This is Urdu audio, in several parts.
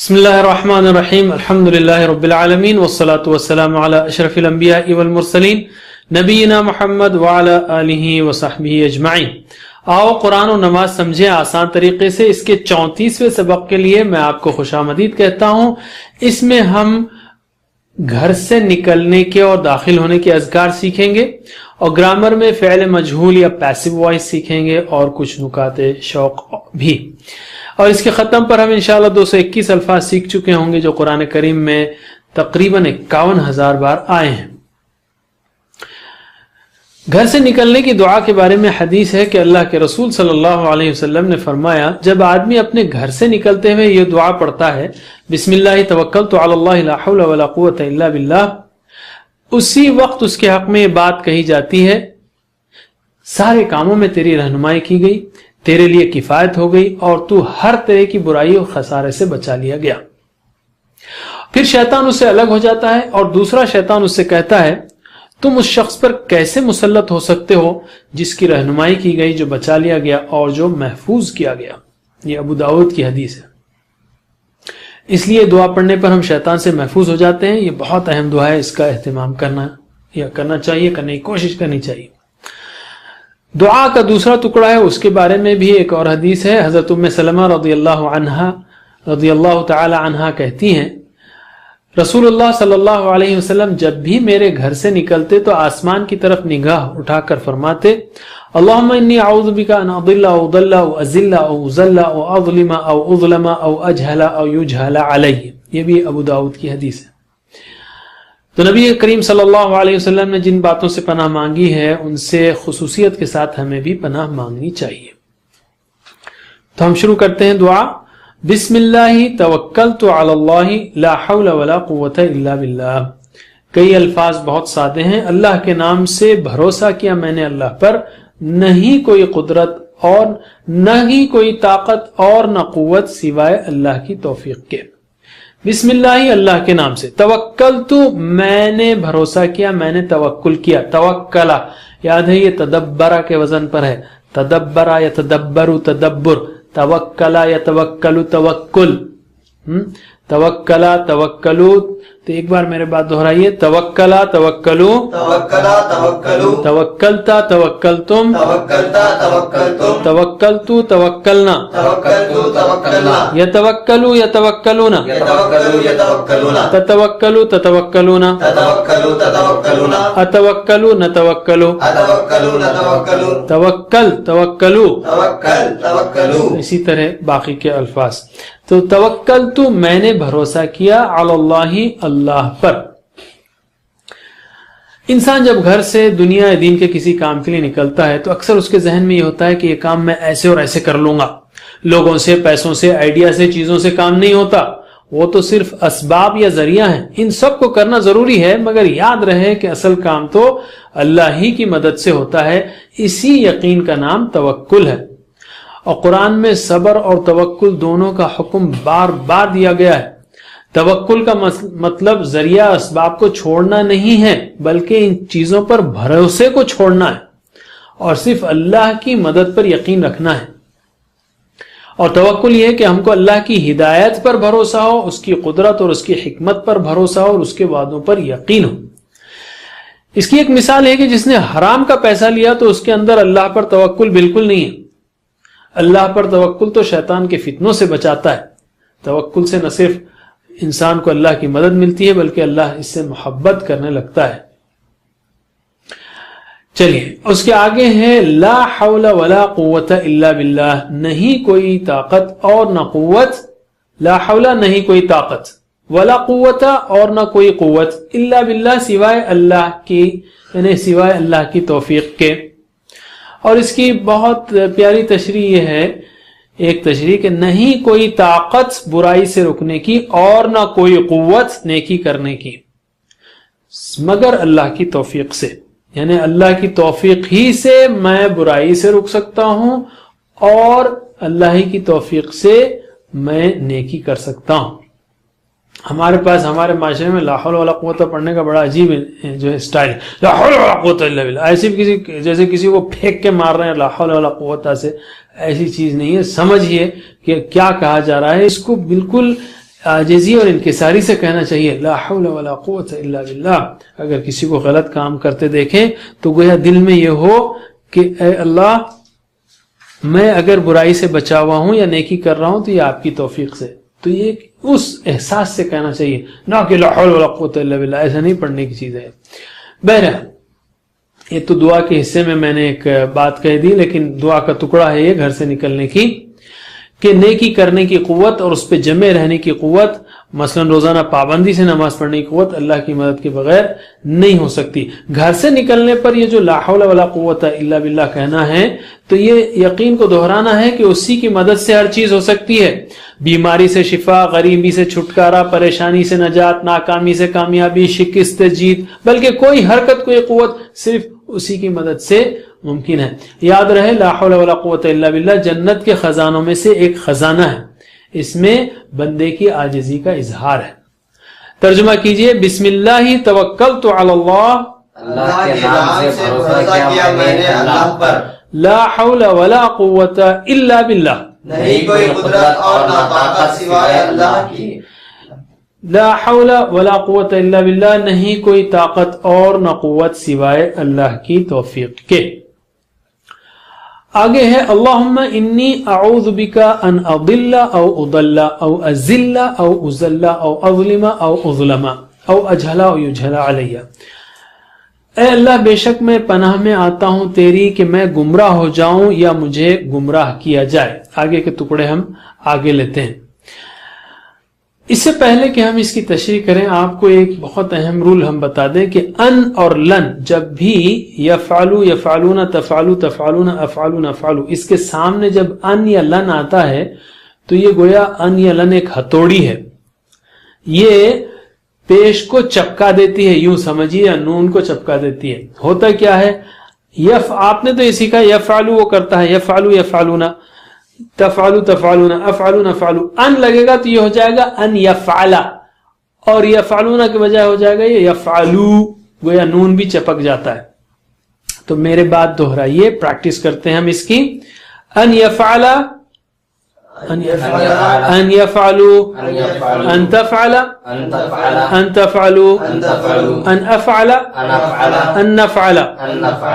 بسم اللہ الرحمن الرحیم الحمد للہ رب العالمین والصلاة والسلام علی اشرف الانبیاء والمرسلین نبینا محمد وعلی آلہ وصحبہ اجمعین۔ آؤ قرآن و نماز سمجھیں آسان طریقے سے۔ اس کے 34ویں سبق کے لیے میں آپ کو خوش آمدید کہتا ہوں۔ اس میں ہم گھر سے نکلنے کے اور داخل ہونے کے اذکار سیکھیں گے اور گرامر میں فعل مجہول یا پیسو وائس سیکھیں گے اور کچھ نکات شوق بھی۔ اور اس کے ختم پر ہم انشاءاللہ 221 الفاظ سیکھ چکے ہوں گے جو قرآن کریم میں تقریباً 51,000 بار آئے ہیں۔ گھر سے نکلنے کی دعا کے بارے میں حدیث ہے کہ اللہ کے رسول صلی اللہ علیہ وسلم نے فرمایا، جب آدمی اپنے گھر سے نکلتے ہوئے یہ دعا پڑھتا ہے، بسم اللہ توکلت علی اللہ لا حول ولا قوت الا باللہ، اسی وقت اس کے حق میں یہ بات کہی جاتی ہے، سارے کاموں میں تیری رہنمائی کی گئی، تیرے لیے کفایت ہو گئی اور تو ہر طرح کی برائی اور خسارے سے بچا لیا گیا۔ پھر شیطان اس سے الگ ہو جاتا ہے اور دوسرا شیطان اس سے کہتا ہے، تم اس شخص پر کیسے مسلط ہو سکتے ہو جس کی رہنمائی کی گئی، جو بچا لیا گیا اور جو محفوظ کیا گیا۔ یہ ابو داؤد کی حدیث ہے۔ اس لیے دعا پڑھنے پر ہم شیطان سے محفوظ ہو جاتے ہیں۔ یہ بہت اہم دعا ہے، اس کا اہتمام کرنا چاہیے، کرنے کی کوشش کرنی چاہیے۔ دعا کا دوسرا ٹکڑا ہے، اس کے بارے میں بھی ایک اور حدیث ہے۔ حضرت ام سلمہ رضی اللہ تعالی عنہا کہتی ہیں، رسول اللہ صلی اللہ علیہ وسلم جب بھی میرے گھر سے نکلتے تو آسمان کی طرف نگاہ اٹھا کر فرماتے، اللہم انی اعوذ بک ان اضل او اضل او ازل او ازل او اظلم او اظلم او اجہل او یجہل علی۔ یہ بھی ابو داؤد کی حدیث ہے۔ تو نبی کریم صلی اللہ علیہ وسلم نے جن باتوں سے پناہ مانگی ہے ان سے خصوصیت کے ساتھ ہمیں بھی پناہ مانگنی چاہیے۔ تو ہم شروع کرتے ہیں دعا۔ بسم اللہ توکلت علی اللہ لا حول ولا قوت الا باللہ۔ کئی الفاظ بہت سادے ہیں۔ اللہ کے نام سے بھروسہ کیا میں نے اللہ پر، نہیں کوئی قدرت اور نہ ہی کوئی طاقت اور نہ قوت سوائے اللہ کی توفیق کے۔ بسم اللہ، اللہ کے نام سے۔ توکلت، میں نے بھروسہ کیا، میں نے توکل کیا۔ توکلا یاد ہے یہ تدبرہ کے وزن پر ہے، تدبرہ یا تدبر تدبر، توکلا یا توکل توکل، توکلا توکلو۔ تو ایک بار میرے بات دہرائیے، توکلا توکلو، توکلا توکلو، توکلتا توکلتم، توکلتا توکلتم، توکلتو توکلنا، توکلتو توکلنا، یتوکلو یتوکلون، یتوکلو یتوکلون، تتوکلو تتوکلون، تتوکلو تتوکلون، اتوکلو نتوکلو، اتوکلو نتوکلو، توکل توکلو، توکل توکلو۔ اسی طرح باقی کے الفاظ۔ تو توکلتو، میں نے بھروسہ کیا، علی اللہ، اللہ پر۔ انسان جب گھر سے دنیا دین کے کسی کام کے لیے نکلتا ہے تو اکثر اس کے ذہن میں یہ ہوتا ہے کہ یہ کام میں ایسے اور ایسے کر لوں گا۔ لوگوں سے، پیسوں سے، آئیڈیا سے، چیزوں سے کام نہیں ہوتا، وہ تو صرف اسباب یا ذریعہ ہیں۔ ان سب کو کرنا ضروری ہے، مگر یاد رہے کہ اصل کام تو اللہ ہی کی مدد سے ہوتا ہے۔ اسی یقین کا نام توکل ہے۔ اور قرآن میں صبر اور توکل دونوں کا حکم بار بار دیا گیا ہے۔ توکل کا مطلب ذریعہ اسباب کو چھوڑنا نہیں ہے، بلکہ ان چیزوں پر بھروسے کو چھوڑنا ہے اور صرف اللہ کی مدد پر یقین رکھنا ہے۔ اور توکل یہ ہے کہ ہم کو اللہ کی ہدایت پر بھروسہ ہو، اس کی قدرت اور اس کی حکمت پر بھروسہ ہو اور اس کے وعدوں پر یقین ہو۔ اس کی ایک مثال ہے کہ جس نے حرام کا پیسہ لیا تو اس کے اندر اللہ پر توکل بالکل نہیں ہے۔ اللہ پر توکل تو شیطان کے فتنوں سے بچاتا ہے۔ توکل سے نہ صرف انسان کو اللہ کی مدد ملتی ہے بلکہ اللہ اس سے محبت کرنے لگتا ہے۔ چلیے اس کے آگے ہے لا حول ولا قوت الا باللہ، نہیں کوئی طاقت اور نہ قوت، لا حول نہیں کوئی طاقت، ولا قوت اور نہ کوئی قوت، الا باللہ سوائے اللہ کی، یعنی سوائے اللہ کی توفیق کے۔ اور اس کی بہت پیاری تشریح یہ ہے، ایک تشریح کہ نہیں کوئی طاقت برائی سے رکنے کی اور نہ کوئی قوت نیکی کرنے کی مگر اللہ کی توفیق سے، یعنی اللہ کی توفیق ہی سے میں برائی سے رک سکتا ہوں اور اللہ ہی کی توفیق سے میں نیکی کر سکتا ہوں۔ ہمارے پاس ہمارے معاشرے میں لا حول ولا قوت پڑھنے کا بڑا عجیب جو ہے سٹائل، لا حول ولا قوت الا باللہ، ایسے بھی جیسے کسی کو پھینک کے مار رہے ہیں لا حول ولا قوت سے۔ ایسی چیز نہیں ہے، سمجھیے کہ کیا کہا جا رہا ہے۔ اس کو بالکل عاجزی اور انکساری سے کہنا چاہیے لا حول ولا قوت الا باللہ. اگر کسی کو غلط کام کرتے دیکھیں تو گویا دل میں یہ ہو کہ اے اللہ میں اگر برائی سے بچا ہوا ہوں یا نیکی کر رہا ہوں تو یہ آپ کی توفیق سے. تو یہ اس احساس سے کہنا چاہیے، نہ کہ لا حول ولا قوت الا باللہ. ایسا نہیں پڑھنے کی چیز ہے. بہرحال یہ تو دعا کے حصے میں نے ایک بات کہہ دی، لیکن دعا کا ٹکڑا ہے یہ گھر سے نکلنے کی، کہ نیکی کرنے کی قوت اور اس پہ جمے رہنے کی قوت، مثلا روزانہ پابندی سے نماز پڑھنے کی قوت اللہ کی مدد کے بغیر نہیں ہو سکتی. گھر سے نکلنے پر یہ جو لا حول ولا قوت الا باللہ کہنا ہے تو یہ یقین کو دہرانا ہے کہ اسی کی مدد سے ہر چیز ہو سکتی ہے. بیماری سے شفا، غریبی سے چھٹکارا، پریشانی سے نجات، ناکامی سے کامیابی، شکست سے جیت، بلکہ کوئی حرکت، کوئی قوت صرف اسی کی مدد سے ممکن ہے. یاد رہے لا حول ولا قوت الا باللہ جنت کے خزانوں میں سے ایک خزانہ ہے. اس میں بندے کی عاجزی کا اظہار ہے. ترجمہ کیجئے، بسم اللہ توکلت علی اللہ، اللہ کے نام سے بھروسہ کیا میں نے اللہ پر، لا حول ولا قوت الا باللہ، نہیں کوئی قدرت اور نہ طاقت سوائے اللہ کی، لا حول ولا قوت الا باللہ نہیں کوئی طاقت اور نہ قوت سوائے اللہ کی توفیق کے. آگے ہے اللہم انی اعوذ بکا ان اضل او اضل او ازل او ازل او اظلم او اظلم او اجھل او یجھل علی. اے اللہ بے شک میں پناہ میں آتا ہوں تیری کہ میں گمراہ ہو جاؤں یا مجھے گمراہ کیا جائے. آگے کے ٹکڑے ہم آگے لیتے ہیں. اس سے پہلے کہ ہم اس کی تشریح کریں آپ کو ایک بہت اہم رول ہم بتا دیں کہ ان اور لن جب بھی یفعلو، یفعلون، تفعلو، تفعلون، افعلون، افعلو اس کے سامنے جب ان یا لن آتا ہے تو یہ گویا ان یا لن ایک ہتھوڑی ہے. یہ پیش کو چپکا دیتی ہے، یوں سمجھیے، نون کو چپکا دیتی ہے. ہوتا کیا ہے، آپ نے تو یہ سیکھا یفعلو وہ کرتا ہے، یفعلو یفعلون، تفعلو تفعلون، افعلون افعلو. ان لگے گا تو یہ ہو جائے گا ان یفعلا، اور یفعلون کے بجائے ہو جائے گا یہ یفعلو، گویا نون بھی چپک جاتا ہے. تو میرے بات دہرائیے، پریکٹس کرتے ہیں ہم اس کی. ان یفعلا، ان یفعلو، ان تفعل، ان تفعلو، ان افعل، ان نفعل.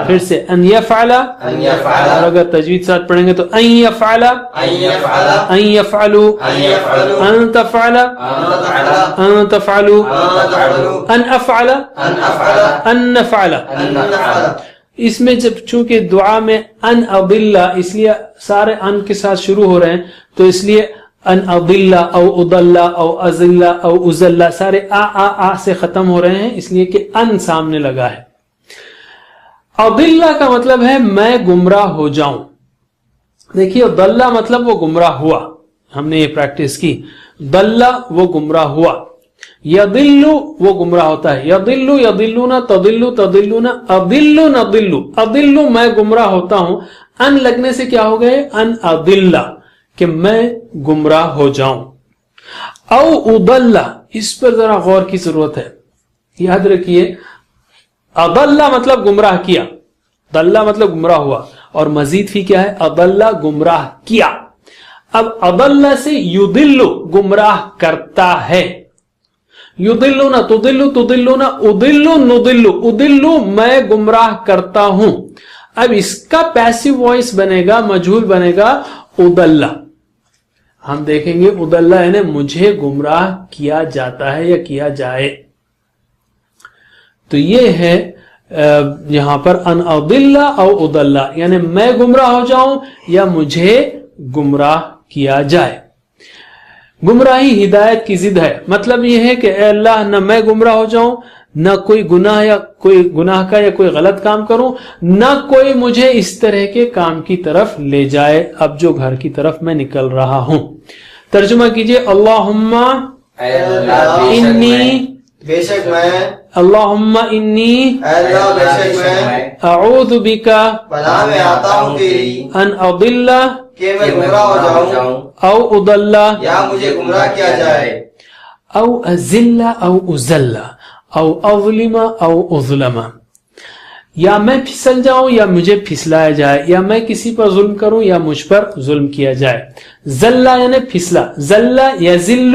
پھر سے ان یفعل، اور اگر تجوید ساتھ پڑھیں گے تو ان یفعل، ان یفعلو، ان تفعل، ان تفعلو، ان افعل، ان نفعل. اس میں جب چونکہ دعا میں ان اضل، اس لیے سارے ان کے ساتھ شروع ہو رہے ہیں تو اس لیے ان اضل او اضل او ازل او ازل سارے آ سے ختم ہو رہے ہیں، اس لیے کہ ان سامنے لگا ہے. اضل کا مطلب ہے میں گمراہ ہو جاؤں. دیکھیے ضل مطلب وہ گمراہ ہوا، ہم نے یہ پریکٹس کی. ضل وہ گمراہ ہوا، یضل وہ گمراہ ہوتا ہے. یضل یضلون، تضل تضلون، اضل نضل، اضل میں گمراہ ہوتا ہوں. ان لگنے سے کیا ہو گئے، ان اضل کہ میں گمراہ ہو جاؤں. او اضل، اس پر ذرا غور کی ضرورت ہے. یاد رکھیے اضل مطلب گمراہ کیا، ضل مطلب گمراہ ہوا، اور مزید فی کیا ہے، اضل گمراہ کیا. اب اضل سے یضل گمراہ کرتا ہے. یضلون، تضل تضلون، اضل نضل، اضل میں گمراہ کرتا ہوں. اب اس کا پیسو وائس بنے گا، مجہول بنے گا اضل. ہم دیکھیں گے اضل یعنی مجھے گمراہ کیا جاتا ہے یا کیا جائے. تو یہ ہے یہاں پر ان اضل او اضل، یعنی میں گمراہ ہو جاؤں یا مجھے گمراہ کیا جائے. گمراہی ہدایت کی ضد ہے. مطلب یہ ہے کہ اے اللہ نہ میں گمراہ ہو جاؤں، نہ کوئی گناہ یا کوئی گناہ کا یا کوئی غلط کام کروں، نہ کوئی مجھے اس طرح کے کام کی طرف لے جائے اب جو گھر کی طرف میں نکل رہا ہوں. ترجمہ کیجئے اللہم انی، بے شک میں، اللہم انی، اے اللہ بے شک میں، اعوذ بکا پناہ میں آتا ہوں تیری ان اضل کہ میں گمراہ ہو جاؤں او اضل یا مجھے گمراہ کیا جائے، او ازل او ازل او اظلم او اظلم، یا میں پھسل جاؤں یا مجھے پھسلایا جائے، یا میں کسی پر ظلم کروں یا مجھ پر ظلم کیا جائے. زلہ یعنی پھسلا، زلہ یزل